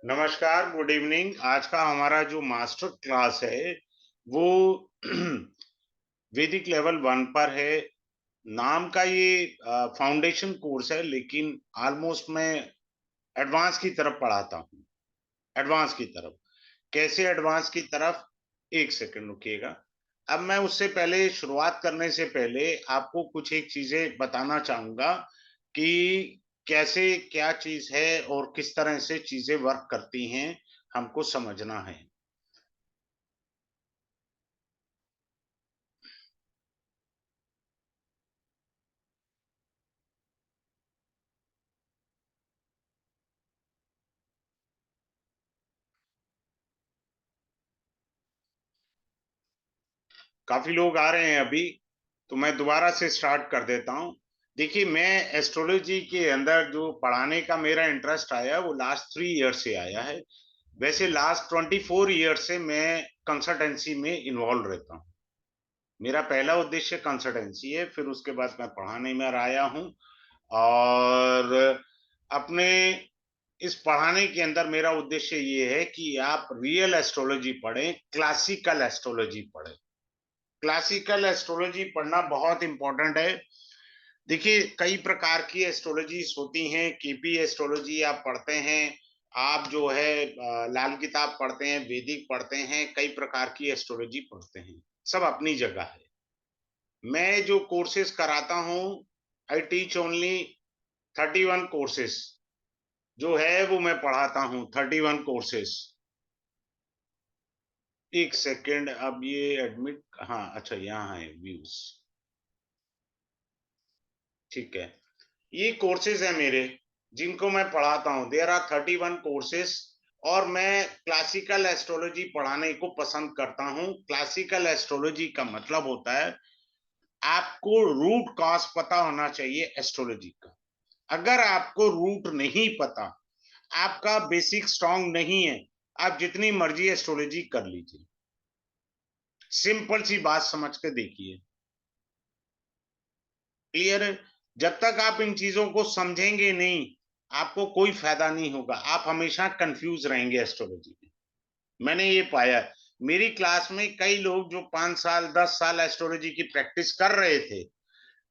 नमस्कार, good evening. आज का हमारा जो मास्टर क्लास है, वो वैदिक लेवल 1 पर है। नाम का ये फाउंडेशन कोर्स है, लेकिन ऑलमोस्ट मैं एडवांस की तरफ पढ़ाता हूँ। एडवांस की तरफ। कैसे एडवांस की तरफ? 1 सेकंड रुकिएगा। अब मैं उससे पहले शुरुआत करने से पहले आपको कुछ एक चीज़ें बताना चाहूँगा कि कैसे क्या चीज़ है और किस तरह से चीज़ें वर्क करती हैं, हमको समझना है। काफ़ी लोग आ रहे हैं अभी, तो मैं दोबारा से स्टार्ट कर देता हूँ। देखिए, मैं एस्ट्रोलॉजी के अंदर जो पढ़ाने का मेरा इंटरेस्ट आया, वो लास्ट 3 ईयर से आया है। वैसे लास्ट 24 ईयर से मैं कंसल्टेंसी में इन्वॉल्व रहता हूँ। मेरा पहला उद्देश्य कंसल्टेंसी है, फिर उसके बाद मैं पढ़ाने में आया हूँ और अपने इस पढ़ाने के अंदर मेरा उद्देश्य ये है कि आप रियल एस्ट्रोलॉजी पढ़ें, क्लासिकल एस्ट्रोलॉजी पढ़ें। क्लासिकल एस्ट्रोलॉजी पढ़ना बहुत इंपॉर्टेंट है। देखिए, कई प्रकार की एस्ट्रोलॉजीज़ होती हैं, केपी एस्ट्रोलॉजी आप पढ़ते हैं, आप जो है लाल किताब पढ़ते हैं, वैदिक पढ़ते हैं, कई प्रकार की एस्ट्रोलॉजी पढ़ते हैं, सब अपनी जगह है। मैं जो कोर्सेज़ कराता हूँ, आई टीच ओनली 31 कोर्सेज़ जो है वो मैं पढ़ाता हूँ, 31 कोर्सेज़। 1 सेकंड, अब ये एडमिट हाँ, अच्छा यहाँ है व्यूज़, ठीक है। ये कोर्सेज़ हैं मेरे, जिनको मैं पढ़ाता हूँ। देयर आर 31 कोर्सेज़ और मैं क्लासिकल एस्ट्रोलॉजी पढ़ाने को पसंद करता हूँ। क्लासिकल एस्ट्रोलॉजी का मतलब होता है, आपको रूट कॉज़ पता होना चाहिए एस्ट्रोलॉजी का। अगर आपको रूट नहीं पता, आपका बेसिक स्ट्रॉन्ग नहीं है, आप जितनी मर्ज़ी एस्ट्रोलॉजी कर लीजिए। सिंपल सी बात समझ के देखिए। क्लियर है? जब तक आप इन चीज़ों को समझेंगे नहीं, आपको कोई फ़ायदा नहीं होगा। आप हमेशा कन्फ्यूज़ रहेंगे एस्ट्रोलॉजी में। मैंने ये पाया है। मेरी क्लास में कई लोग जो 5 साल, 10 साल एस्ट्रोलॉजी की प्रैक्टिस कर रहे थे,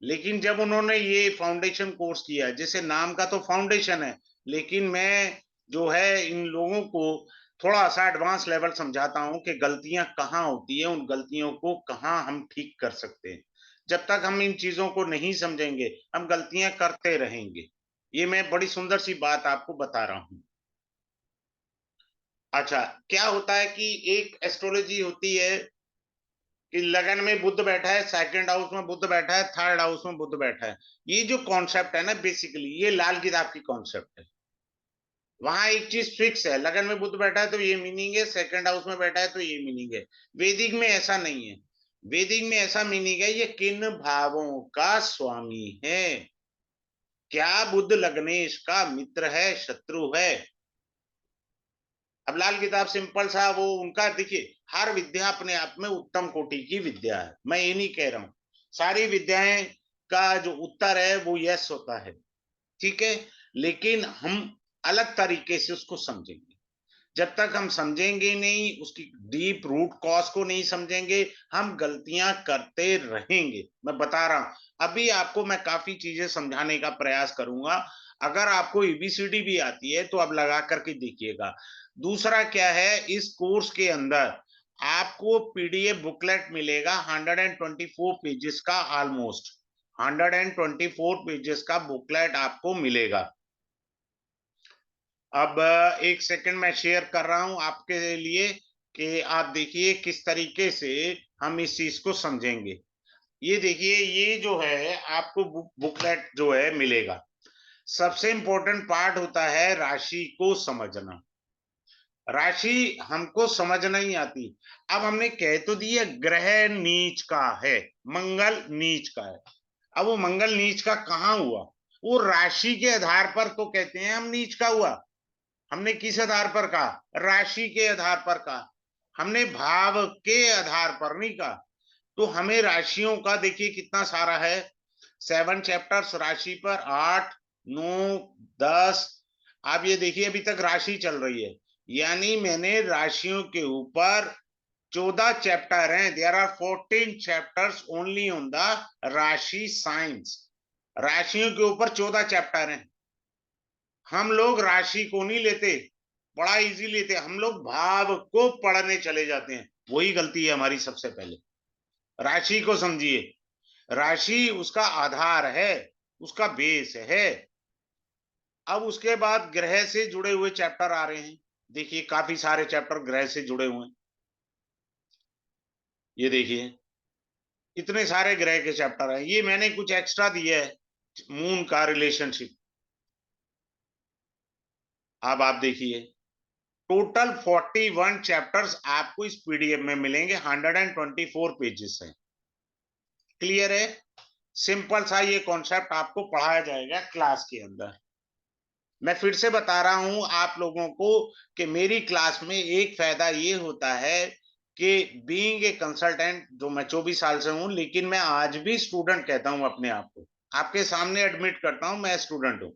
लेकिन जब उन्होंने ये फाउंडेशन कोर्स किया, जैसे नाम का तो फाउंडेशन है, लेकिन मैं जो है इन लोगों को थोड़ा-सा एडवांस लेवल समझाता हूँ कि गलतियाँ कहाँ होती हैं, उन गलतियों को कहाँ हम ठीक कर सकते हैं। जब तक हम इन चीज़ों को नहीं समझेंगे, हम गलतियाँ करते रहेंगे। ये मैं बड़ी सुंदर सी बात आपको बता रहा हूँ। अच्छा, क्या होता है कि एक एस्ट्रोलॉजी होती है कि लगन में बुध बैठा है, सेकंड हाउस में बुध बैठा है, थर्ड हाउस में बुध बैठा है। ये जो कॉन्सेप्ट है ना, बेसिकली ये लाल किताब की कॉन्सेप्ट है। वहाँ एक चीज़ फिक्स है, लगन में बुध बैठा है तो ये मीनिंग है, सेकंड हाउस में बैठा है तो ये मीनिंग है। वैदिक में ऐसा नहीं है। वैदिक में ऐसा मीनिंग है, ये किन भावों का स्वामी है? क्या बुध लग्नेश का मित्र है, शत्रु है? अब लाल किताब सिंपल सा वो उनका देखिए, हर विद्या अपने आप में उत्तम कोटि की विद्या है। मैं ये नहीं कह रहा हूँ। सारी विद्याएँ का जो उत्तर है वो यस होता है, ठीक है? लेकिन हम अलग तरीके से उसको समझेंगे। जब तक हम समझेंगे नहीं, उसकी डीप रूट कॉज़ को नहीं समझेंगे, हम गलतियाँ करते रहेंगे। मैं बता रहा हूँ, अभी आपको मैं काफ़ी चीज़ें समझाने का प्रयास करूँगा। अगर आपको एबीसीडी भी आती है, तो आप लगा कर के देखिएगा। दूसरा क्या है, इस कोर्स के अंदर आपको पीडीएफ बुकलेट मिलेगा 124 पेजेज़ का ऑलमोस्ट। 124 पेजेज़ का बुकलेट आपको मिलेगा। अब 1 सेकंड मैं शेयर कर रहा हूँ आपके लिए कि आप देखिए किस तरीके से हम इस चीज़ को समझेंगे। ये देखिए, ये जो है आपको बुकलेट जो है मिलेगा। सबसे इम्पोर्टेंट पार्ट होता है राशि को समझना। राशि हमको समझ नहीं आती। अब हमने कह तो दिया ग्रह नीच का है, मंगल नीच का है। अब वो मंगल नीच का कहाँ हुआ? वो राशि के आधार पर तो कहते हैं हम नीच का हुआ। हमने किस आधार पर कहा? राशि के आधार पर कहा। हमने भाव के आधार पर नहीं कहा। तो हमें राशियों का देखिए कितना सारा है। 7 चैप्टर्स राशि पर, 8, 9, 10। आप ये देखिए अभी तक राशि चल रही है, यानी मैंने राशियों के ऊपर 14 चैप्टर हैं। There are 14 chapters only on the rashi science. राशियों के ऊपर 14 चैप्टर हैं। हम लोग राशि को नहीं लेते, बड़ा इजी लेते, हम लोग भाव को पढ़ने चले जाते हैं। वही गलती है हमारी सबसे पहले। राशि को समझिए, राशि उसका आधार है, उसका बेस है। अब उसके बाद ग्रह से जुड़े हुए चैप्टर आ रहे हैं। देखिए काफी सारे चैप्टर ग्रह से जुड़े हुए हैं। ये देखिए इतने सारे ग्रह के चैप्टर हैं। ये मैंने कुछ एक्स्ट्रा दिया है, मून का रिलेशनशिप। अब आप देखिए टोटल 41 चैप्टर्स आपको इस पीडीएफ में मिलेंगे। 124 पेजेस हैं। क्लियर है? सिंपल सा ये कॉन्सेप्ट आपको पढ़ाया जाएगा क्लास के अंदर। मैं फिर से बता रहा हूं आप लोगों को कि मेरी क्लास में एक फायदा ये होता है कि बीइंग ए कंसल्टेंट, जो मैं 24 साल से हूं, लेकिन मैं आज भी स्टूडेंट कहता हूं अपने आप को। आपके सामने एडमिट करता हूं मैं स्टूडेंट हूं,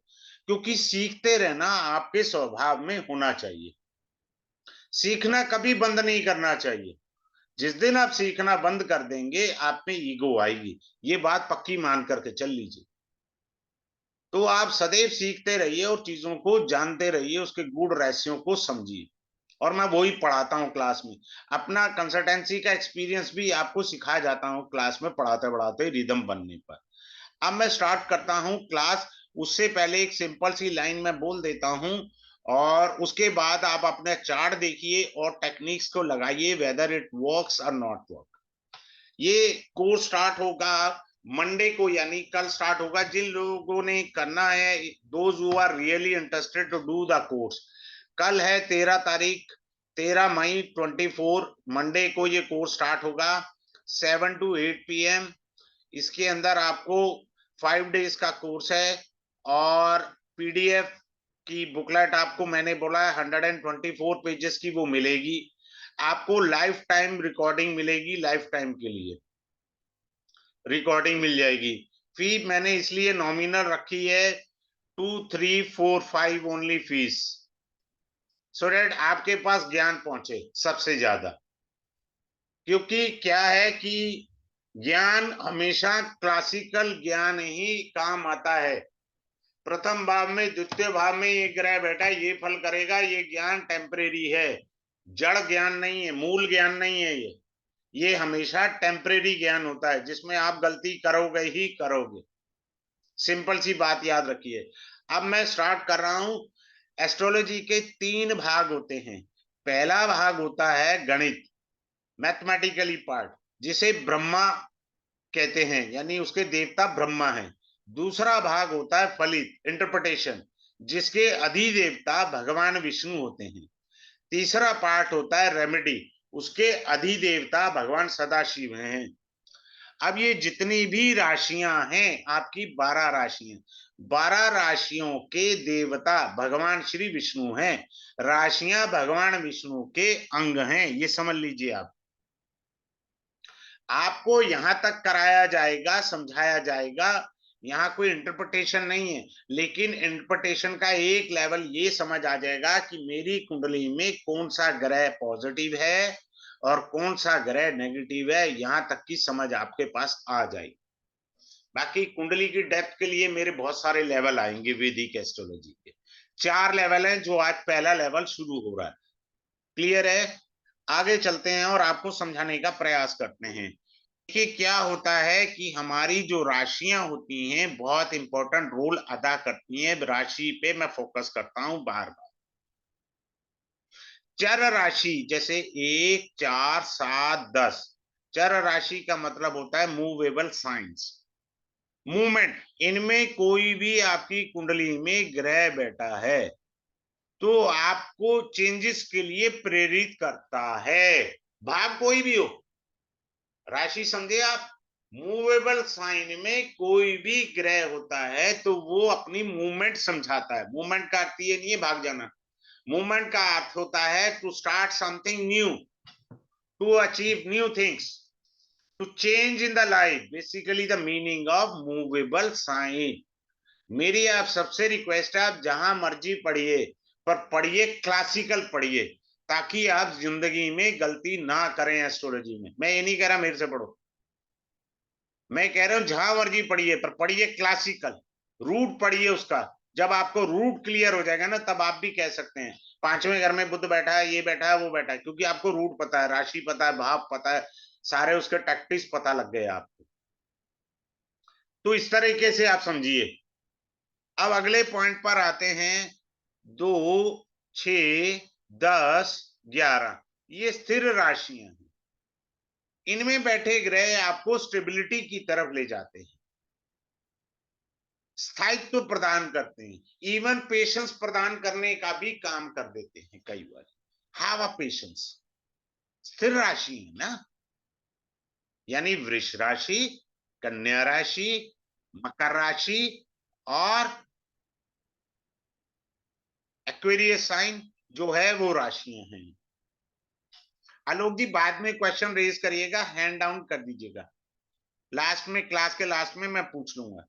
क्योंकि सीखते रहना आपके स्वभाव में होना चाहिए। सीखना कभी बंद नहीं करना चाहिए। जिस दिन आप सीखना बंद कर देंगे आप में ईगो आएगी। ये बात पक्की मान करके चल लीजिए। तो आप सदैव सीखते रहिए और चीजों को जानते रहिए, उसके गुण रहस्यों को समझिए। और मैं वही पढ़ाता हूँ क्लास में। अपना कंसल्टेंसी का एक्सपीरियंस भी आपको सिखाया जाता हूँ क्लास में, पढ़ाते पढ़ाते रिदम बनने पर। अब मैं स्टार्ट करता हूँ क्लास। उससे पहले एक सिंपल सी लाइन मैं बोल देता हूँ, और उसके बाद आप अपने चार्ट देखिए और टेक्निक्स को लगाइए, वेदर इट वर्क्स और नॉट वर्क। ये कोर्स स्टार्ट होगा मंडे को, यानी कल स्टार्ट होगा। जिन लोगों ने करना है, those who are really interested to do the course, कल है 13 तारीख, 13 मई 24, मंडे को ये कोर्स स्टार्ट होगा 7 to 8 PM। इसके अंदर आपको 5 days का कोर्स है, और पीडीएफ की बुकलेट आपको मैंने बोला है 124 पेजेस की वो मिलेगी। आपको लाइफ टाइम रिकॉर्डिंग मिलेगी, लाइफ टाइम के लिए रिकॉर्डिंग मिल जाएगी। फी मैंने इसलिए नॉमिनल रखी है 2, 3, 4, 5 ओनली फीस, सो डेट आपके पास ज्ञान पहुंचे सबसे ज्यादा। क्योंकि क्या है कि ज्ञान हमेशा क्लासिकल ज्ञान ही काम आता है। प्रथम भाव में, द्वितीय भाव में ये ग्रह बैठा है, ये फल करेगा, ये ज्ञान टेम्परेरी है, जड़ ज्ञान नहीं है, मूल ज्ञान नहीं है। ये हमेशा टेम्परेरी ज्ञान होता है, जिसमें आप गलती करोगे ही करोगे। सिंपल सी बात याद रखिए। अब मैं स्टार्ट कर रहा हूं। एस्ट्रोलॉजी के 3 भाग होते हैं। पहला भाग होता है गणित, मैथमेटिकली पार्ट, जिसे ब्रह्मा कहते हैं, यानी उसके देवता ब्रह्मा हैं। दूसरा भाग होता है फलित, इंटरप्रिटेशन, जिसके अधिदेवता भगवान विष्णु होते हैं। तीसरा पार्ट होता है रेमेडी, उसके अधिदेवता भगवान सदाशिव हैं। अब ये जितनी भी राशियां हैं आपकी 12 राशियां, 12 राशियों के देवता भगवान श्री विष्णु हैं। राशियां भगवान विष्णु के अंग हैं, ये समझ लीजिए आप। आपको यहां तक कराया जाएगा, समझाया जाएगा, यहाँ कोई इंटरप्रिटेशन नहीं है। लेकिन इंटरप्रिटेशन का एक लेवल ये समझ आ जाएगा कि मेरी कुंडली में कौन सा ग्रह पॉजिटिव है और कौन सा ग्रह नेगेटिव है, यहां तक की समझ आपके पास आ जाएगी। बाकी कुंडली की डेप्थ के लिए मेरे बहुत सारे लेवल आएंगे वैदिक एस्ट्रोलॉजी के। 4 लेवल हैं, जो आज पहला लेवल शुरू हो रहा है। क्लियर है? आगे चलते हैं और आपको समझाने का प्रयास करते हैं। देखिए क्या होता है कि हमारी जो राशियां होती हैं बहुत इंपॉर्टेंट रोल अदा करती हैं। राशि पे मैं फोकस करता हूं बार बार। चर राशि जैसे 1, 4, 7, 10, चर राशि का मतलब होता है मूवेबल साइंस, मूवमेंट। इनमें कोई भी आपकी कुंडली में ग्रह बैठा है तो आपको चेंजेस के लिए प्रेरित करता है, भाव कोई भी हो। राशि समझे आप? मूवेबल साइन में कोई भी ग्रह होता है तो वो अपनी मूवमेंट समझाता है। मूवमेंट का अर्थ ये नहीं है भाग जाना। मूवमेंट का अर्थ होता है to start something new, to achieve new things, to change in the life, basically the meaning of movable sign. मेरी आप सबसे रिक्वेस्ट है, आप जहां मर्जी पढ़िए, पर पढ़िए क्लासिकल पढ़िए, ताकि आप जिंदगी में गलती ना करें एस्ट्रोलॉजी में। मैं ये नहीं कह रहा मेरे से पढ़ो, मैं कह रहा हूं जहां मर्जी पढ़िए, पर पढ़िए क्लासिकल, रूट पढ़िए उसका। जब आपको रूट क्लियर हो जाएगा ना, तब आप भी कह सकते हैं पांचवें घर में बुध बैठा है, ये बैठा है, वो बैठा है, क्योंकि आपको रूट पता है, राशि पता है, भाव पता है, सारे उसके टैक्टिक्स पता लग गए आपको। तो इस तरीके से आप समझिए। अब अगले पॉइंट पर आते हैं। 2, 6, 10, 11 ये स्थिर राशियां हैं। इनमें बैठे ग्रह आपको स्टेबिलिटी की तरफ ले जाते हैं, स्थायित्व प्रदान करते हैं, इवन पेशेंस प्रदान करने का भी काम कर देते हैं कई बार। Have a patience. स्थिर राशि है ना, यानी वृष राशि, कन्या राशि, मकर राशि और एक्वेरियस साइन जो है वो राशियां हैं। आलोक जी बाद में क्वेश्चन रेज करिएगा, हैंड डाउन कर दीजिएगा, लास्ट में, क्लास के लास्ट में मैं पूछ लूंगा।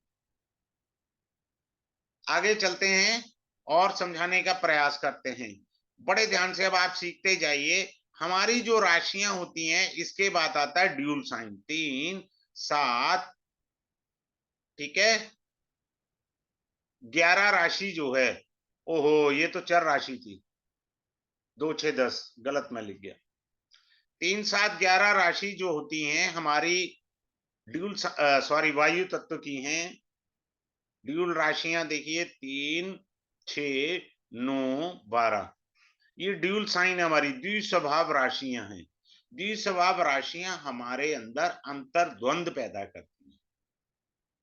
आगे चलते हैं और समझाने का प्रयास करते हैं। बड़े ध्यान से अब आप सीखते जाइए। हमारी जो राशियां होती हैं, इसके बाद आता है ड्यूल साइन, 3, 7, ठीक है, 11 राशि जो है, ओहो ये तो चर राशि थी, 2, 6, 10 गलत मैं लिख गया। 3, 7, 11 राशि जो होती हैं हमारी ड्यूल, सॉरी वायु तत्व की हैं। ड्यूल राशियां देखिए, 3, 6, 9, 12, ये ड्यूल साइन हमारी द्विस्वभाव राशियां हैं। द्विस्वभाव राशियां हमारे अंदर अंतर द्वंद पैदा करती हैं,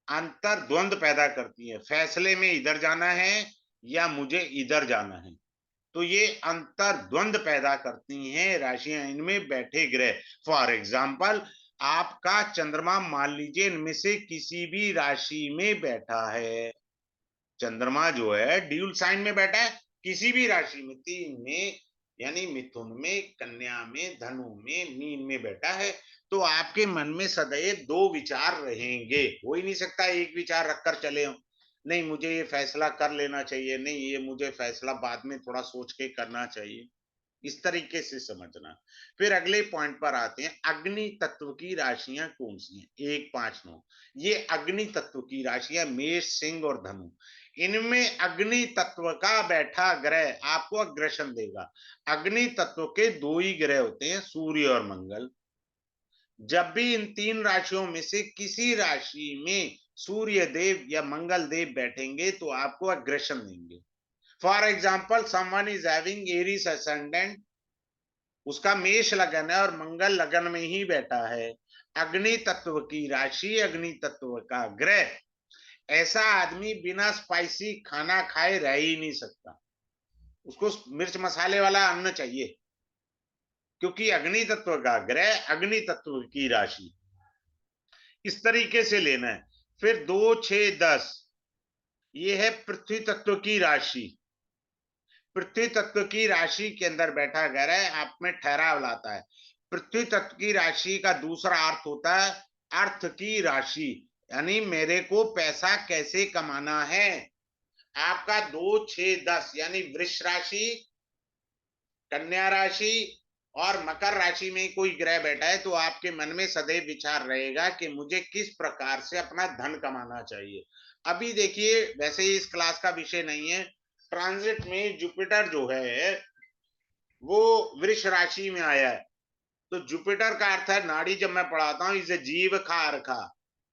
अंतर द्वंद पैदा करती है, फैसले में इधर जाना है या मुझे इधर जाना है, तो ये अंतर द्वंद पैदा करती हैं राशियां, इनमें बैठे ग्रह। फॉर एग्जाम्पल, आपका चंद्रमा मान लीजिए इनमें से किसी भी राशि में बैठा है, चंद्रमा जो है ड्यूल साइन में बैठा है, किसी भी राशि में, 3 में, यानी मिथुन में, कन्या में, धनु में, मीन में बैठा है, तो आपके मन में सदैव 2 विचार रहेंगे। हो ही नहीं सकता एक विचार रखकर चले हो, नहीं मुझे ये फैसला कर लेना चाहिए, नहीं ये मुझे फैसला बाद में थोड़ा सोच के करना चाहिए, इस तरीके से समझना। फिर अगले पॉइंट पर आते हैं, अग्नि तत्व की राशियां कौन सी हैं, 1, 5, 9, ये अग्नि तत्व की राशियां, मेष, सिंह और धनु। इनमें अग्नि तत्व का बैठा ग्रह आपको अग्रेशन देगा। अग्नि तत्व के 2 ही ग्रह होते हैं, सूर्य और मंगल। जब भी इन 3 राशियों में से किसी राशि में सूर्य देव या मंगल देव बैठेंगे तो आपको अग्रेशन देंगे। For example, someone is having Aries ascendant, उसका मेष लगन है और मंगल लगन में ही बैठा है, अग्नि तत्व की राशि, अग्नि तत्व का ग्रह, ऐसा आदमी बिना स्पाइसी खाना खाए रह ही नहीं सकता, उसको मिर्च मसाले वाला अन्न चाहिए, क्योंकि अग्नि तत्व का ग्रह, अग्नि तत्व की राशि, इस तरीके से लेना है। फिर 2, 6, 10 ये है पृथ्वी तत्व की राशि। पृथ्वी तत्व की राशि के अंदर बैठा ग्रह आप में ठहराव लाता है। पृथ्वी तत्व की राशि का दूसरा अर्थ होता है अर्थ की राशि, यानी मेरे को पैसा कैसे कमाना है। आपका 2, 6, 10 यानी वृष राशि, कन्या राशि और मकर राशि में कोई ग्रह बैठा है, तो आपके मन में सदैव विचार रहेगा कि मुझे किस प्रकार से अपना धन कमाना चाहिए। अभी देखिए, वैसे ही इस क्लास का विषय नहीं है, ट्रांजिट में जुपिटर जो है वो वृष राशि में आया है, तो जुपिटर का अर्थ है नाड़ी, जब मैं पढ़ाता हूं इसे जीव कारका,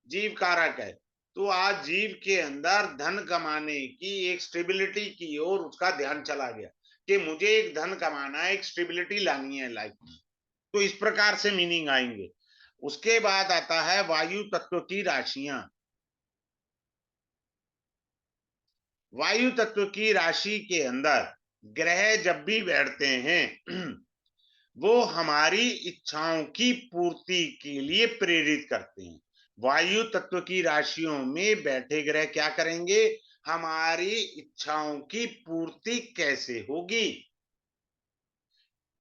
जीव कारक है, तो आज जीव के अंदर धन कमाने की एक स्टेबिलिटी की ओर उसका ध्यान चला गया कि मुझे एक धन कमाना है, एक स्टेबिलिटी लानी है लाइफ में, तो इस प्रकार से मीनिंग आएंगे। उसके बाद आता है वायु तत्व की राशियां। वायु तत्व की राशि के अंदर ग्रह जब भी बैठते हैं वो हमारी इच्छाओं की पूर्ति के लिए प्रेरित करते हैं। वायु तत्व की राशियों में बैठे ग्रह क्या करेंगे, हमारी इच्छाओं की पूर्ति कैसे होगी,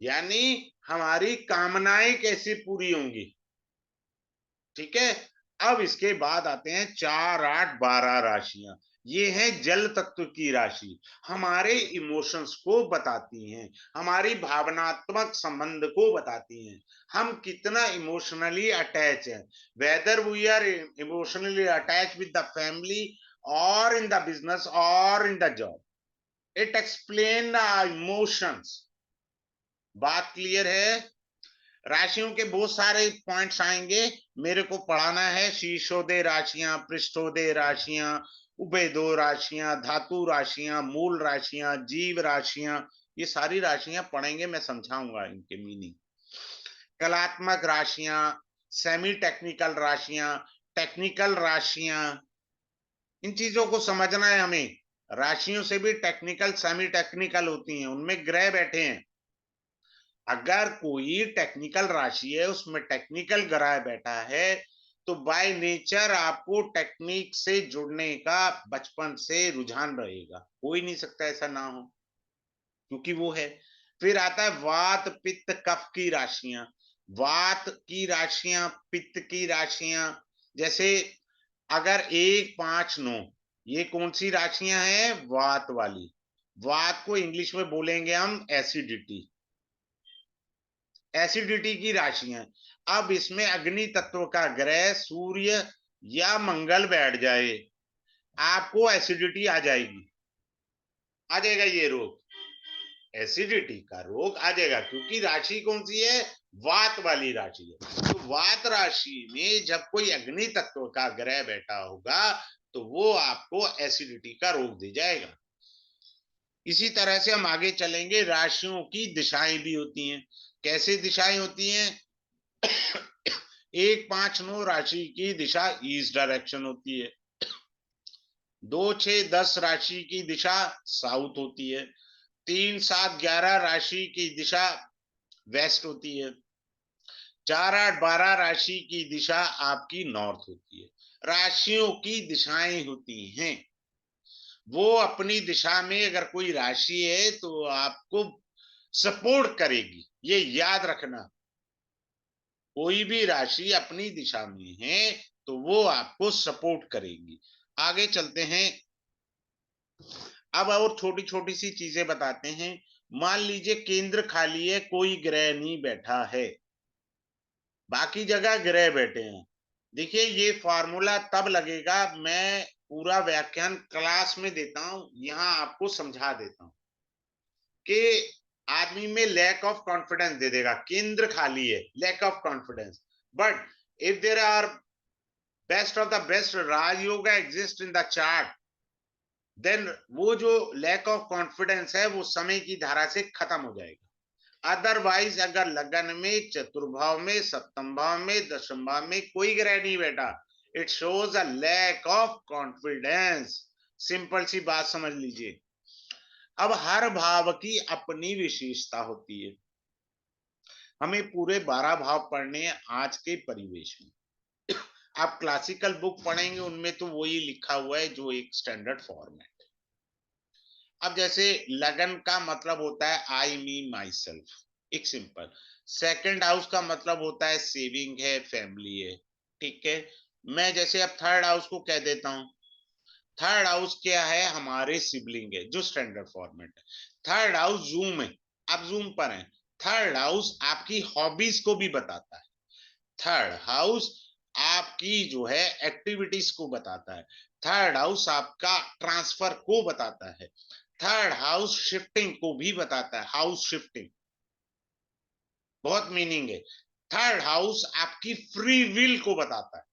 यानी हमारी कामनाएं कैसे पूरी होंगी, ठीक है। अब इसके बाद आते हैं 4, 8, 12 राशियां। ये है जल तत्व की राशि, हमारे इमोशंस को बताती हैं, हमारी भावनात्मक संबंध को बताती हैं, हम कितना इमोशनली अटैच हैं, whether we are emotionally attach with the family और इन द बिजनेस और in the job, it explain the emotions. बात क्लियर है? राशियों के बहुत सारे पॉइंट्स आएंगे, मेरे को पढ़ाना है शीर्षोदय राशियां, पृष्ठोदय राशियां, उभयदो राशियां, धातु राशियां, मूल राशियां, जीव राशियां, ये सारी राशियां पढ़ेंगे, मैं समझाऊंगा इनके मीनिंग। कलात्मक राशियां, सेमी टेक्निकल राशियां, टेक्निकल राशियां, इन चीजों को समझना है हमें। राशियों से भी टेक्निकल सेमी टेक्निकल होती हैं, उनमें ग्रह बैठे हैं। अगर कोई टेक्निकल राशि है, उसमें टेक्निकल ग्रह बैठा है, तो बाय नेचर आपको टेक्निक से जुड़ने का बचपन से रुझान रहेगा, हो ही नहीं सकता ऐसा ना हो, क्योंकि वो है। फिर आता है वात पित्त कफ की राशियां। वात की राशियां, पित्त की राशियां, जैसे अगर 1, 5, 9, ये कौन सी राशियां हैं? वात वाली। वात को इंग्लिश में बोलेंगे हम एसिडिटी, एसिडिटी की राशियां। अब इसमें अग्नि तत्व का ग्रह सूर्य या मंगल बैठ जाए, आपको एसिडिटी आ जाएगी, आ जाएगा ये रोग, एसिडिटी का रोग आ जाएगा, क्योंकि राशि कौन सी है? वात वाली राशि है। तो वात राशि में जब कोई अग्नि तत्व का ग्रह बैठा होगा, तो वो आपको एसिडिटी का रोग दे जाएगा। इसी तरह से हम आगे चलेंगे, राशियों की दिशाएं भी होती हैं। कैसे दिशाएं होती हैं? 1, 5, 9 राशि की दिशा ईस्ट डायरेक्शन होती है। 2, 6, 10 राशि की दिशा साउथ होती है। 3, 7, 11 राशि की दिशा वेस्ट होती है। 4, 8, 12 राशि की दिशा आपकी नॉर्थ होती है। राशियों की दिशाएं होती हैं, वो अपनी दिशा में अगर कोई राशि है तो आपको सपोर्ट करेगी, ये याद रखना। कोई भी राशि अपनी दिशा में है तो वो आपको सपोर्ट करेगी। आगे चलते हैं। अब और छोटी छोटी सी चीजें बताते हैं। मान लीजिए केंद्र खाली है, कोई ग्रह नहीं बैठा है, बाकी जगह ग्रह बैठे हैं। देखिए ये फॉर्मूला तब लगेगा, मैं पूरा व्याख्यान क्लास में देता हूं, यहां आपको समझा देता हूं कि आदमी में लैक ऑफ कॉन्फिडेंस दे देगा। केंद्र खाली है, lack of confidence. But if there are best of the best rajyog exist in the chart, then वो जो लैक ऑफ कॉन्फिडेंस है वो समय की धारा से खत्म हो जाएगा। अदरवाइज अगर लगन में, चतुर्भाव में, सप्तम भाव में, दशम भाव में कोई ग्रह नहीं बैठा, it shows a lack of confidence. Simple सी बात समझ लीजिए। अब हर भाव की अपनी विशेषता होती है, हमें पूरे 12 भाव पढ़ने हैं आज के परिवेश में। आप क्लासिकल बुक पढ़ेंगे उनमें तो वही लिखा हुआ है जो एक स्टैंडर्ड फॉर्मेट। अब जैसे लगन का मतलब होता है आई मी माई सेल्फ, एक सिंपल। सेकंड हाउस का मतलब होता है सेविंग है, फैमिली है, ठीक है। मैं जैसे अब थर्ड हाउस को कह देता हूं, थर्ड हाउस क्या है? हमारे सिबलिंग है, जो स्टैंडर्ड फॉर्मेट है। थर्ड हाउस जूम है, आप जूम पर हैं। थर्ड हाउस आपकी हॉबीज को भी बताता है। थर्ड हाउस आपकी जो है एक्टिविटीज को बताता है। थर्ड हाउस आपका ट्रांसफर को बताता है। थर्ड हाउस शिफ्टिंग को भी बताता है, हाउस शिफ्टिंग, बहुत मीनिंग है। थर्ड हाउस आपकी फ्री विल को बताता है।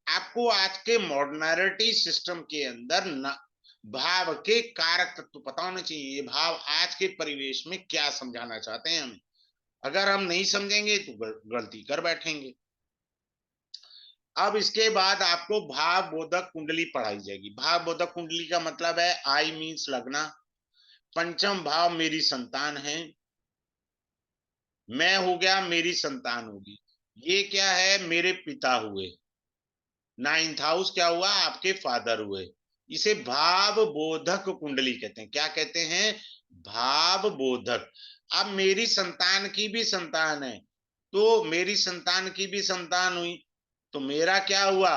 आपको आज के मॉडर्निटी सिस्टम के अंदर न भाव के कारक तत्व पता होने चाहिए, ये भाव आज के परिवेश में क्या समझाना चाहते हैं हमें। अगर हम नहीं समझेंगे तो गलती कर बैठेंगे। अब इसके बाद आपको भाव बोधक कुंडली पढ़ाई जाएगी। भाव बोधक कुंडली का मतलब है आई मीन्स लगना, पंचम भाव मेरी संतान है, मैं हो गया, मेरी संतान होगी, ये क्या है? मेरे पिता हुए। नाइन्थ हाउस क्या हुआ? आपके फादर हुए। इसे भाव बोधक कुंडली कहते हैं। क्या कहते हैं? भाव बोधक। अब मेरी संतान की भी संतान है, तो मेरी संतान की भी संतान हुई, तो मेरा क्या हुआ?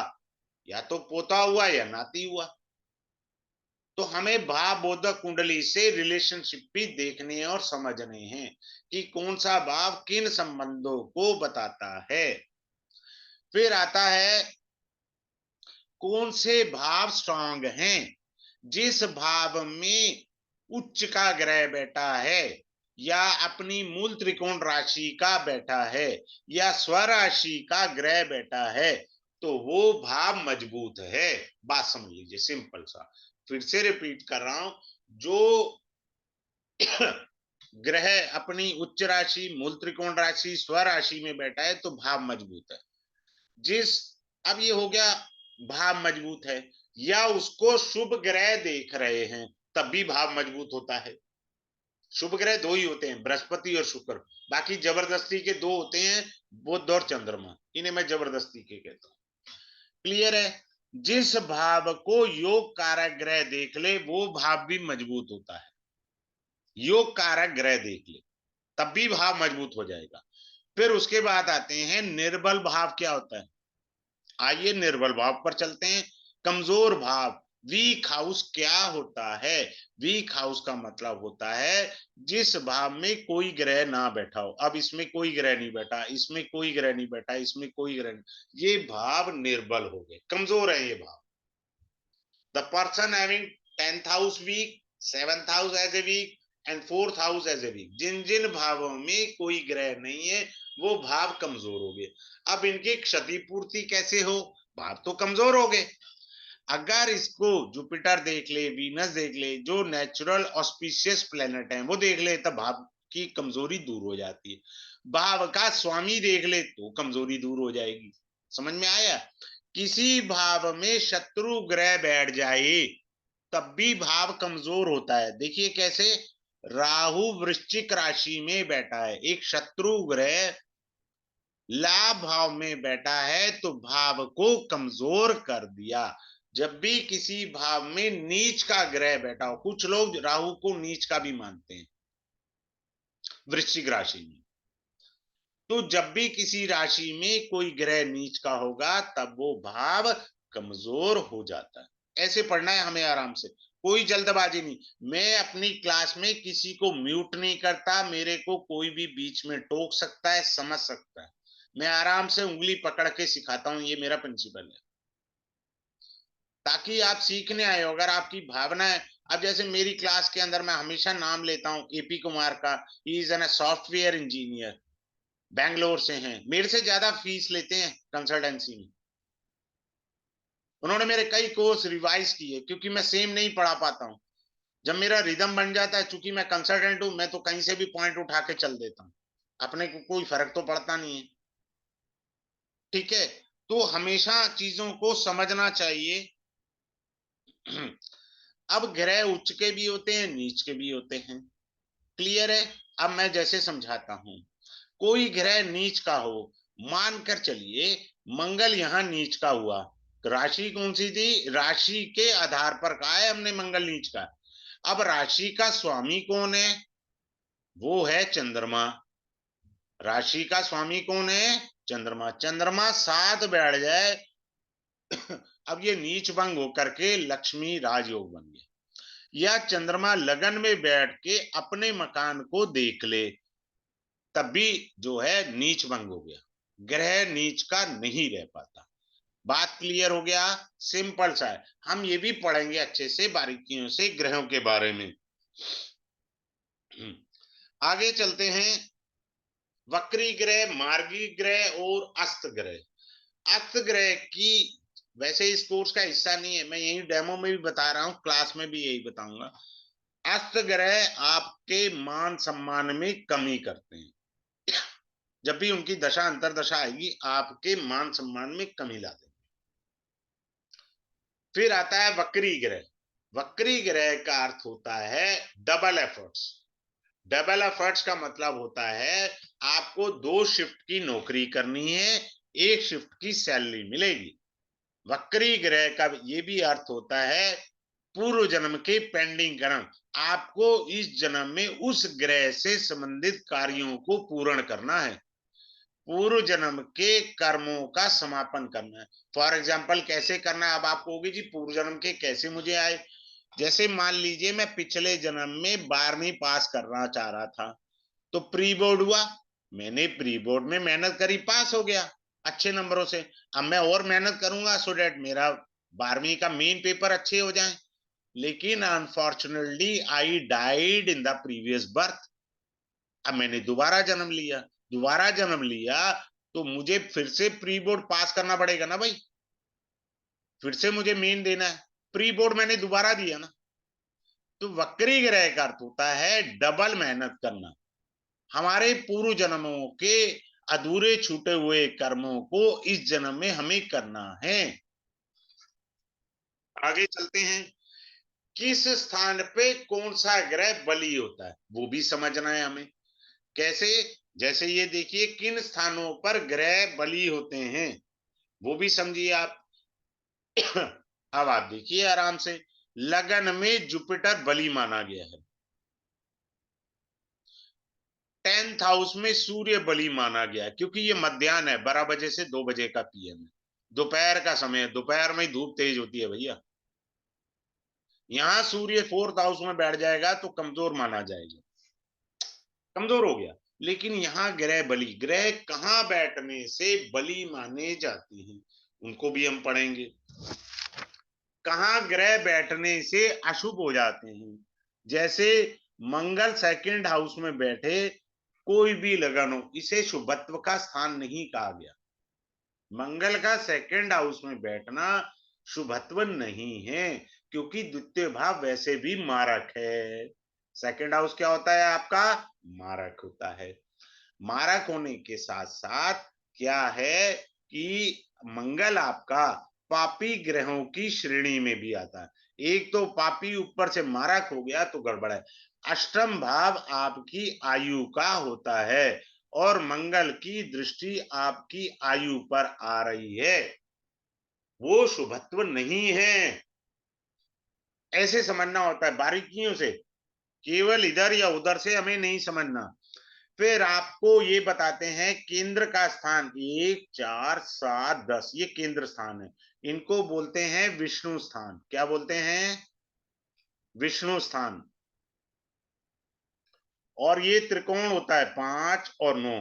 या तो पोता हुआ या नाती हुआ। तो हमें भाव बोधक कुंडली से रिलेशनशिप भी देखने और समझने हैं कि कौन सा भाव किन संबंधों को बताता है। फिर आता है कौन से भाव स्ट्रांग हैं। जिस भाव में उच्च का ग्रह बैठा है या अपनी मूल त्रिकोण राशि का बैठा है या स्वराशि का ग्रह बैठा है तो वो भाव मजबूत है। बात समझ लीजिए, सिंपल सा। फिर से रिपीट कर रहा हूं, जो ग्रह अपनी उच्च राशि, मूल त्रिकोण राशि, स्वराशि में बैठा है तो भाव मजबूत है। जिस अब ये हो गया, भाव मजबूत है, या उसको शुभ ग्रह देख रहे हैं तब भी भाव मजबूत होता है। शुभ ग्रह दो ही होते हैं, बृहस्पति और शुक्र। बाकी जबरदस्ती के दो होते हैं, बुध और चंद्रमा। इन्हें मैं जबरदस्ती के कहता हूं। क्लियर है। जिस भाव को योग कारक ग्रह देख ले वो भाव भी मजबूत होता है। योग कारक ग्रह देख ले तब भी भाव मजबूत हो जाएगा। फिर उसके बाद आते हैं निर्बल भाव क्या होता है। आइए निर्बल भाव पर चलते हैं। कमजोर भाव, वीक हाउस क्या होता है। वीक हाउस का मतलब होता है जिस भाव में कोई ग्रह ना बैठा हो। अब इसमें कोई ग्रह नहीं बैठा, इसमें कोई ग्रह नहीं बैठा, इसमें कोई ग्रह नहीं, ये भाव निर्बल हो गए, कमजोर है ये भाव। The person having 10th house weak, 7th house as a weak and 4th house as a weak, जिन जिन भावों में कोई ग्रह नहीं है वो भाव कमजोर हो गए। अब इनकी क्षतिपूर्ति कैसे हो, भाव तो कमजोर हो गए। अगर इसको जुपिटर देख ले, वीनस देख ले, जो नेचुरल ऑस्पिशियस प्लेनेट है वो देख ले, तब भाव की कमजोरी दूर हो जाती है। भाव का स्वामी देख ले तो कमजोरी दूर हो जाएगी। समझ में आया। किसी भाव में शत्रु ग्रह बैठ जाए तब भी भाव कमजोर होता है। देखिए कैसे, राहु वृश्चिक राशि में बैठा है, एक शत्रु ग्रह लाभ भाव में बैठा है तो भाव को कमजोर कर दिया। जब भी किसी भाव में नीच का ग्रह बैठा हो, कुछ लोग राहु को नीच का भी मानते हैं वृश्चिक राशि में, तो जब भी किसी राशि में कोई ग्रह नीच का होगा तब वो भाव कमजोर हो जाता है। ऐसे पढ़ना है हमें आराम से, कोई जल्दबाजी नहीं। मैं अपनी क्लास में किसी को म्यूट नहीं करता, मेरे को कोई भी बीच में टोक सकता है, समझ सकता है। मैं आराम से उंगली पकड़ के सिखाता हूं, ये मेरा प्रिंसिपल है, ताकि आप सीखने आए हो। अगर आपकी भावना है, अब जैसे मेरी क्लास के अंदर मैं हमेशा नाम लेता हूं एपी कुमार का, he is an software engineer, Bangalore से हैं, मेरे से ज्यादा फीस लेते हैं कंसल्टेंसी में। उन्होंने मेरे कई कोर्स रिवाइज किए क्योंकि मैं सेम नहीं पढ़ा पाता हूँ। जब मेरा रिदम बन जाता है, चूंकि मैं कंसल्टेंट हूं, मैं तो कहीं से भी पॉइंट उठा के चल देता हूँ, अपने को कोई फर्क तो पड़ता नहीं है। ठीक है, तो हमेशा चीजों को समझना चाहिए। अब ग्रह उच्च के भी होते हैं, नीच के भी होते हैं। क्लियर है। अब मैं जैसे समझाता हूं, कोई ग्रह नीच का हो, मानकर चलिए मंगल यहां नीच का हुआ, राशि कौन सी थी, राशि के आधार पर कहा है हमने मंगल नीच का। अब राशि का स्वामी कौन है, वो है चंद्रमा। राशि का स्वामी कौन है, चंद्रमा। चंद्रमा साथ बैठ जाए अब ये नीच भंग होकर के लक्ष्मी राजयोग बन गया। या चंद्रमा लगन में बैठ के अपने मकान को देख ले तब भी जो है नीच भंग हो गया, ग्रह नीच का नहीं रह पाता। बात क्लियर हो गया, सिंपल सा है। हम ये भी पढ़ेंगे अच्छे से बारीकियों से ग्रहों के बारे में। आगे चलते हैं। वक्री ग्रह, मार्गी ग्रह और अस्त ग्रह। अस्त ग्रह की वैसे इस कोर्स का हिस्सा नहीं है, मैं यही डेमो में भी बता रहा हूं, क्लास में भी यही बताऊंगा। अस्त ग्रह आपके मान सम्मान में कमी करते हैं। जब भी उनकी दशा अंतरदशा आएगी आपके मान सम्मान में कमी ला देंगे। फिर आता है वक्री ग्रह। वक्री ग्रह का अर्थ होता है डबल एफर्ट्स। डबल एफर्ट्स का मतलब होता है आपको 2 शिफ्ट की नौकरी करनी है, 1 शिफ्ट की सैलरी मिलेगी। वक्री ग्रह का ये भी अर्थ होता है पूर्व जन्म के पेंडिंग कर्म, आपको इस जन्म में उस ग्रह से संबंधित कार्यों को पूर्ण करना है, पूर्व जन्म के कर्मों का समापन करना है। फॉर एग्जाम्पल कैसे करना है, अब आप कहोगे जी पूर्व जन्म के कैसे मुझे आए। जैसे मान लीजिए मैं पिछले जन्म में 12वीं पास करना चाह रहा था, तो प्री बोर्ड हुआ, मैंने प्री बोर्ड में मेहनत करी, पास हो गया अच्छे नंबरों से। अब मैं और मेहनत करूंगा सो डेट मेरा 12वीं का मेन पेपर अच्छे हो जाए। लेकिन unfortunately I died in the previous birth. अब मैंने दोबारा जन्म लिया, दोबारा जन्म लिया, तो मुझे फिर से प्री बोर्ड पास करना पड़ेगा ना भाई, फिर से मुझे मेन देना है। प्री बोर्ड मैंने दोबारा दिया ना। तो वक्री ग्रह का अर्थ होता है डबल मेहनत करना। हमारे पूर्व जन्मों के अधूरे छूटे हुए कर्मों को इस जन्म में हमें करना है। आगे चलते हैं। किस स्थान पे कौन सा ग्रह बली होता है वो भी समझना है हमें। कैसे? जैसे ये देखिए किन स्थानों पर ग्रह बली होते हैं, वो भी समझिए आप। अब आप देखिए आराम से। लगन में जुपिटर बली माना गया है। 10th हाउस में सूर्य बली माना गया है, क्योंकि ये मध्याह्न है, 12 बजे से 2 बजे का पीएम है, दोपहर का समय है, दोपहर में धूप तेज होती है भैया। यहां सूर्य 4th हाउस में बैठ जाएगा तो कमजोर माना जाएगा, कमजोर हो गया। लेकिन यहाँ ग्रह बली, ग्रह कहाँ बैठने से बली माने जाते हैं उनको भी हम पढ़ेंगे। कहाँ ग्रह बैठने से अशुभ हो जाते हैं। जैसे मंगल 2nd हाउस में बैठे, कोई भी लगन हो, इसे शुभत्व का स्थान नहीं कहा गया। मंगल का 2nd हाउस में बैठना शुभत्व नहीं है, क्योंकि द्वितीय भाव वैसे भी मारक है। 2nd हाउस क्या होता है आपका? मारक होता है। मारक होने के साथ साथ क्या है कि मंगल आपका पापी ग्रहों की श्रेणी में भी आता है। एक तो पापी ऊपर से मारक हो गया तो गड़बड़ है। अष्टम भाव आपकी आयु का होता है, और मंगल की दृष्टि आपकी आयु पर आ रही है, वो शुभत्व नहीं है। ऐसे समझना होता है बारीकियों से, केवल इधर या उधर से हमें नहीं समझना। फिर आपको ये बताते हैं केंद्र का स्थान, 1 4 7 10, ये केंद्र स्थान है। इनको बोलते हैं विष्णु स्थान। क्या बोलते हैं? विष्णु स्थान। और ये त्रिकोण होता है 5 और 9।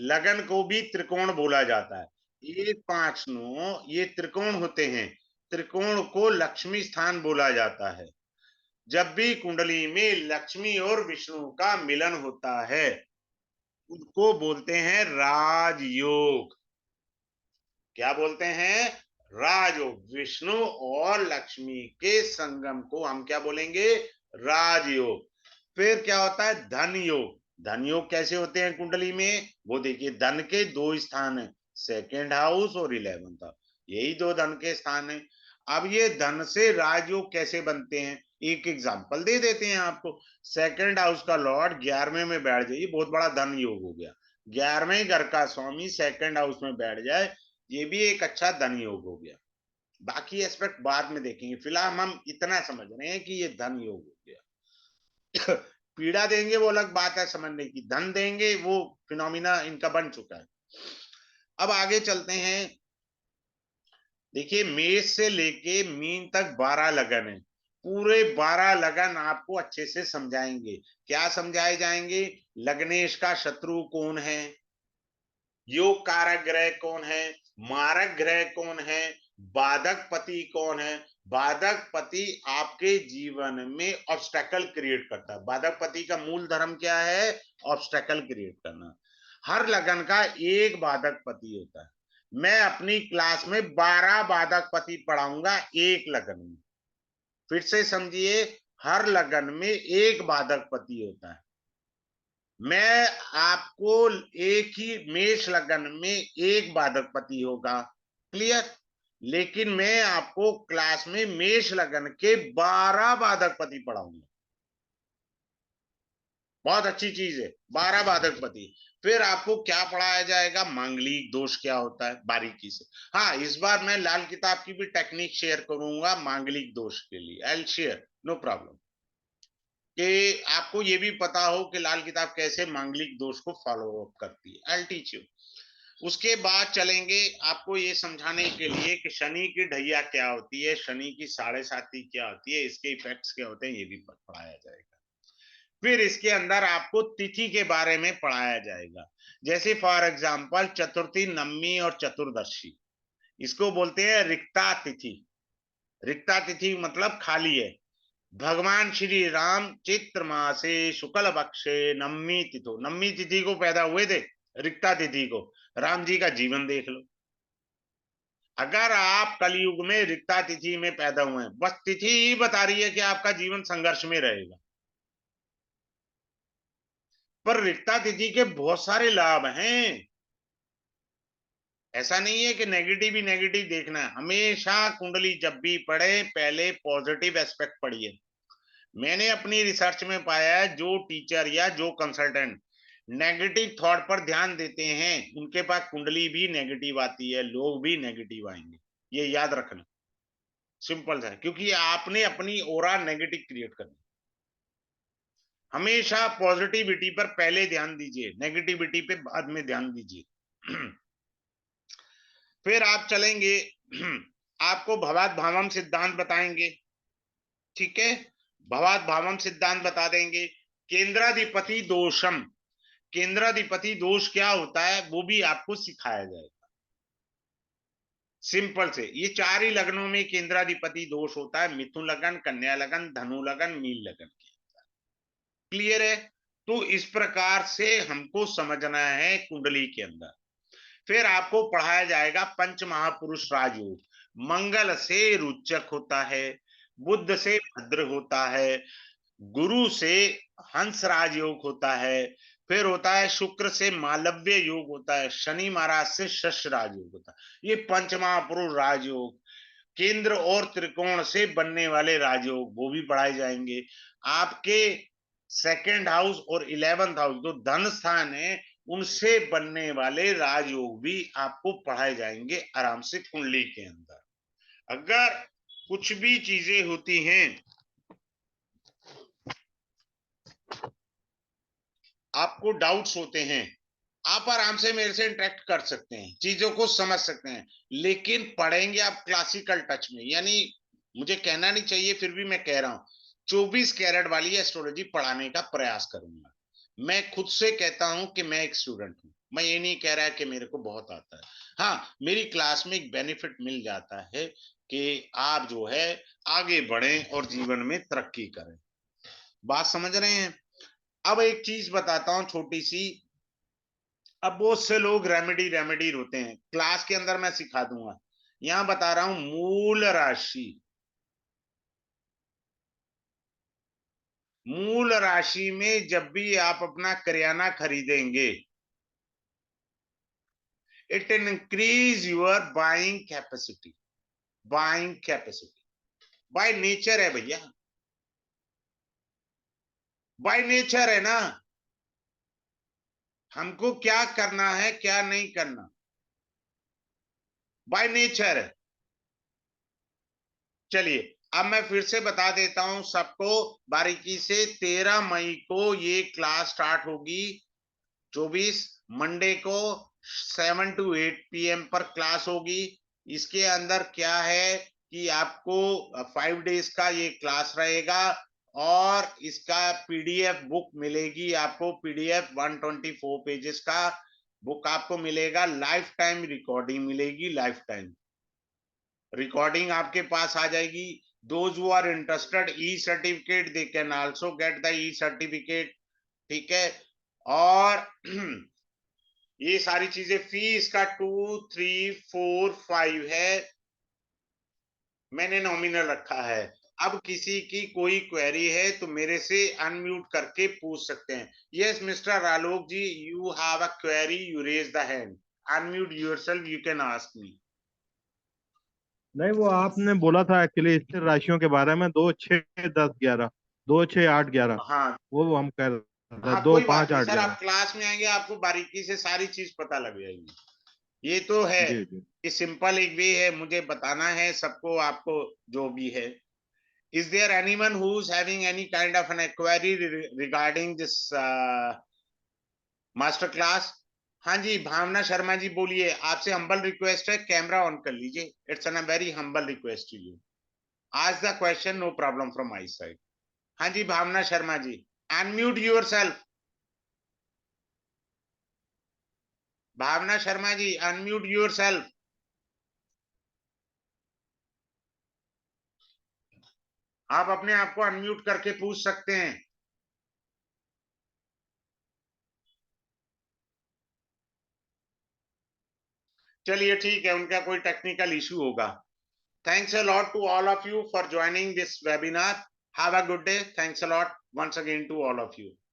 लगन को भी त्रिकोण बोला जाता है। 1 5 9 ये त्रिकोण होते हैं। त्रिकोण को लक्ष्मी स्थान बोला जाता है। जब भी कुंडली में लक्ष्मी और विष्णु का मिलन होता है, उनको बोलते हैं राजयोग। क्या बोलते हैं? राजयोग। विष्णु और लक्ष्मी के संगम को हम क्या बोलेंगे? राजयोग। फिर क्या होता है? धन योग। धन योग कैसे होते हैं कुंडली में? वो देखिए धन के दो स्थान है, 2nd हाउस और 11th हाउस, यही दो धन के स्थान है। अब ये धन से राजयोग कैसे बनते हैं, एक एग्जांपल दे देते हैं आपको। 2nd हाउस का लॉर्ड 11वें में बैठ जाए, ये बहुत बड़ा धन योग हो गया। 11वें घर का स्वामी 2nd हाउस में बैठ जाए, ये भी एक अच्छा धन योग हो गया। बाकी एस्पेक्ट बाद में देखेंगे, फिलहाल हम इतना समझ रहे हैं कि ये धन योग हो गया। पीड़ा देंगे वो अलग बात है समझने की, धन देंगे वो फिनोमिना इनका बन चुका है। अब आगे चलते हैं। देखिए मेष से लेके मीन तक 12 लगन है। पूरे 12 लगन आपको अच्छे से समझाएंगे। क्या समझाए जाएंगे? लग्नेश का शत्रु कौन है, योग कारक ग्रह कौन है, मारक ग्रह कौन है, बाधक पति कौन है। बाधक पति आपके जीवन में ऑब्स्टेकल क्रिएट करता है। बाधक पति का मूल धर्म क्या है? ऑब्स्टेकल क्रिएट करना। हर लगन का एक बाधक पति होता है। मैं अपनी क्लास में 12 बाधक पति पढ़ाऊंगा एक लगन में। फिर से समझिए, हर लगन में एक बाधक पति होता है। मैं आपको एक ही मेष लगन में एक बाधक पति होगा, क्लियर। लेकिन मैं आपको क्लास में मेष लगन के 12 बाधक पति पढ़ाऊंगा। बहुत अच्छी चीज है, 12 बाधक पति। फिर आपको क्या पढ़ाया जाएगा? मांगलिक दोष क्या होता है, बारीकी से। हाँ, इस बार मैं लाल किताब की भी टेक्निक शेयर करूंगा मांगलिक दोष के लिए। I will share, no problem. कि आपको ये भी पता हो कि लाल किताब कैसे मांगलिक दोष को फॉलो अप करती है। I teach you. उसके बाद चलेंगे आपको ये समझाने के लिए कि शनि की ढैया क्या होती है, शनि की साढ़े साती क्या होती है, इसके इफेक्ट्स क्या होते हैं, ये भी पढ़ाया जाएगा। फिर इसके अंदर आपको तिथि के बारे में पढ़ाया जाएगा, जैसे फॉर एग्जाम्पल चतुर्थी, नवमी और चतुर्दशी, इसको बोलते हैं रिक्ता तिथि। रिक्ता तिथि मतलब खाली है। भगवान श्री राम चित्र मासे शुक्ल पक्षे नवमी तिथि, नवमी तिथि को पैदा हुए थे, रिक्ता तिथि को। राम जी का जीवन देख लो। अगर आप कलयुग में रिक्ता तिथि में पैदा हुए हैं, बस तिथि ही बता रही है कि आपका जीवन संघर्ष में रहेगा। पर रिक्ता तिथि के बहुत सारे लाभ हैं। ऐसा नहीं है कि नेगेटिव ही नेगेटिव देखना है। हमेशा कुंडली जब भी पढ़े पहले पॉजिटिव एस्पेक्ट पढ़िए। मैंने अपनी रिसर्च में पाया है जो टीचर या जो कंसल्टेंट नेगेटिव थॉट पर ध्यान देते हैं उनके पास कुंडली भी नेगेटिव आती है, लोग भी नेगेटिव आएंगे। ये याद रखना, सिंपल है, क्योंकि आपने अपनी ओरा नेगेटिव क्रिएट करनी। हमेशा पॉजिटिविटी पर पहले ध्यान दीजिए, नेगेटिविटी पे बाद में ध्यान दीजिए। फिर आप चलेंगे, आपको भवाद भावम सिद्धांत बताएंगे, ठीक है। भवाद भावम सिद्धांत बता देंगे। केंद्राधिपति दोषम, केंद्राधिपति दोष क्या होता है वो भी आपको सिखाया जाएगा। सिंपल से ये चार ही लग्नों में केंद्राधिपति दोष होता है, मिथुन लगन, कन्या लगन, धनु लगन, मीन लगन। क्लियर है? तो इस प्रकार से हमको समझना है कुंडली के अंदर। फिर आपको पढ़ाया जाएगा पंच महापुरुष राजयोग। मंगल से रुचक होता है, बुध से भद्र होता है, गुरु से हंस राजयोग होता है, फिर होता है शुक्र से मालव्य योग होता है, शनि महाराज से शश राजयोग होता है। ये पंच महापुरुष राजयोग। केंद्र और त्रिकोण से बनने वाले राजयोग वो भी पढ़ाए जाएंगे। आपके सेकंड हाउस और 11th हाउस जो धन स्थान है उनसे बनने वाले राजयोग भी आपको पढ़ाए जाएंगे आराम से कुंडली के अंदर। अगर कुछ भी चीजें होती हैं, आपको डाउट्स होते हैं, आप आराम से मेरे से इंटरेक्ट कर सकते हैं, चीजों को समझ सकते हैं, लेकिन पढ़ेंगे आप क्लासिकल टच में। यानी मुझे कहना नहीं चाहिए, फिर भी मैं कह रहा हूं 24 कैरेट वाली एस्ट्रोलॉजी पढ़ाने का प्रयास करूंगा। मैं खुद से कहता हूं कि मैं एक स्टूडेंट हूं, मैं ये नहीं कह रहा कि मेरे को बहुत आता है। हाँ, मेरी क्लास में एक बेनिफिट मिल जाता है कि आप जो है आगे बढ़ें और जीवन में तरक्की करें। बात समझ रहे हैं? अब एक चीज बताता हूं छोटी सी। अब बहुत से लोग रेमेडी रेमेडी रोते हैं, क्लास के अंदर मैं सिखा दूंगा। यहां बता रहा हूं मूल राशि। मूल राशि में जब भी आप अपना करियाना खरीदेंगे, it increase your buying capacity. Buying capacity by nature है भैया, बाय नेचर है ना। हमको क्या करना है क्या नहीं करना, बाय नेचर है। चलिए अब मैं फिर से बता देता हूं सबको बारीकी से। 13 मई को ये क्लास स्टार्ट होगी, 24 मंडे को 7 to 8 PM पर क्लास होगी। इसके अंदर क्या है कि आपको 5 days का ये क्लास रहेगा और इसका पीडीएफ बुक मिलेगी आपको, पीडीएफ 124 पेजेस का बुक आपको मिलेगा। लाइफ टाइम रिकॉर्डिंग मिलेगी, लाइफ टाइम रिकॉर्डिंग आपके पास आ जाएगी। Those who are interested e certificate they can also get the e certificate, ठीक है। और ये सारी चीजें, फीस का 2, 3, 4, 5 है, मैंने नॉमिनल रखा है। अब किसी की कोई क्वेरी है तो मेरे से अनम्यूट करके पूछ सकते हैं। Yes mister Alok ji, you have a query, you raise the hand, unmute yourself, you can ask me. नहीं, वो आपने बोला था एक्चुअली स्थिर राशियों के बारे में, 2, 6, 10, 11, 2, 6, 8, 11। हाँ वो हम कह रहे थे हाँ, 2, कोई बात 5, नहीं 8, सर, आप 11। क्लास में आएंगे आपको बारीकी से सारी चीज पता लग जाएगी। ये तो है जी जी। कि सिंपल एक वे है, मुझे बताना है सबको, आपको जो भी है। Is there anyone who's having any kind of an query regarding this master class? हाँ जी, भावना शर्मा जी बोलिए, आपसे हम्बल रिक्वेस्ट है, कैमरा ऑन कर लीजिए। It's a very humble request to you. Ask the question, no problem from my side. हाँ जी, Bhavna Sharma ji, unmute yourself. Bhavna Sharma ji, unmute yourself. आप अपने आप को अनम्यूट करके पूछ सकते हैं। चलिए ठीक है, उनका कोई टेक्निकल इशू होगा। Thanks a lot to all of you for joining this webinar. Have a good day. Thanks a lot once again to all of you.